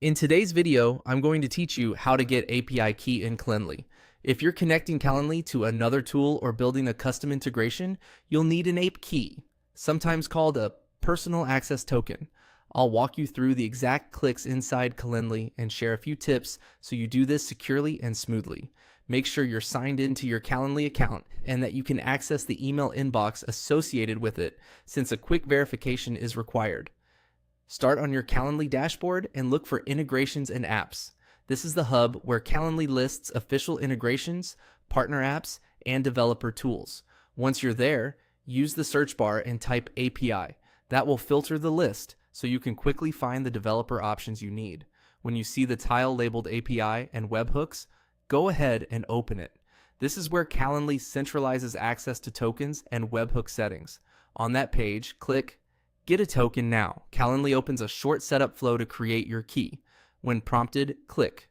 In today's video, I'm going to teach you how to get API key in Calendly. If you're connecting Calendly to another tool or building a custom integration, you'll need an API key, sometimes called a personal access token. I'll walk you through the exact clicks inside Calendly and share a few tips so you do this securely and smoothly. Make sure you're signed into your Calendly account and that you can access the email inbox associated with it, since a quick verification is required. Start on your Calendly dashboard and look for integrations and apps. This is the hub where Calendly lists official integrations, partner apps, and developer tools. Once you're there, use the search bar and type API. That will filter the list so you can quickly find the developer options you need. When you see the tile labeled API and webhooks, go ahead and open it. This is where Calendly centralizes access to tokens and webhook settings. On that page, click Get a token now. Calendly opens a short setup flow to create your key. When prompted, click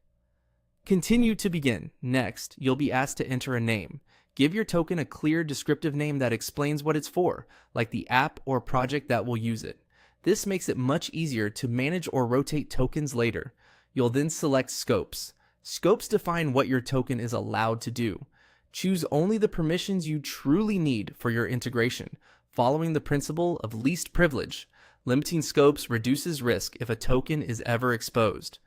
Continue to begin. Next, you'll be asked to enter a name. Give your token a clear, descriptive name that explains what it's for, like the app or project that will use it. This makes it much easier to manage or rotate tokens later. You'll then select Scopes. Scopes define what your token is allowed to do. Choose only the permissions you truly need for your integration, following the principle of least privilege. Limiting scopes reduces risk if a token is ever exposed.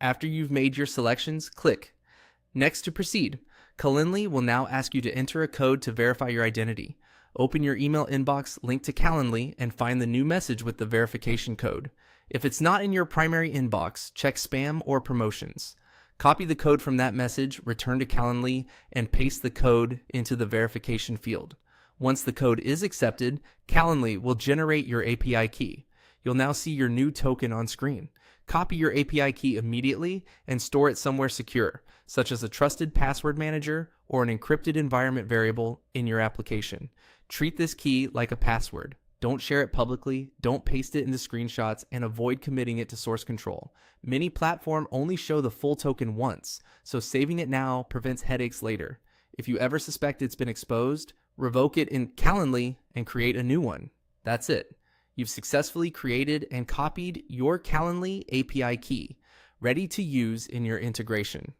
After you've made your selections, click Next to proceed. Calendly will now ask you to enter a code to verify your identity. Open your email inbox linked to Calendly and find the new message with the verification code. If it's not in your primary inbox, check spam or promotions. Copy the code from that message, return to Calendly, and paste the code into the verification field. Once the code is accepted, Calendly will generate your API key. You'll now see your new token on screen. Copy your API key immediately and store it somewhere secure, such as a trusted password manager or an encrypted environment variable in your application. Treat this key like a password. Don't share it publicly, don't paste it into screenshots, and avoid committing it to source control. Many platforms only show the full token once, so saving it now prevents headaches later. If you ever suspect it's been exposed, revoke it in Calendly and create a new one. That's it. You've successfully created and copied your Calendly API key, ready to use in your integration.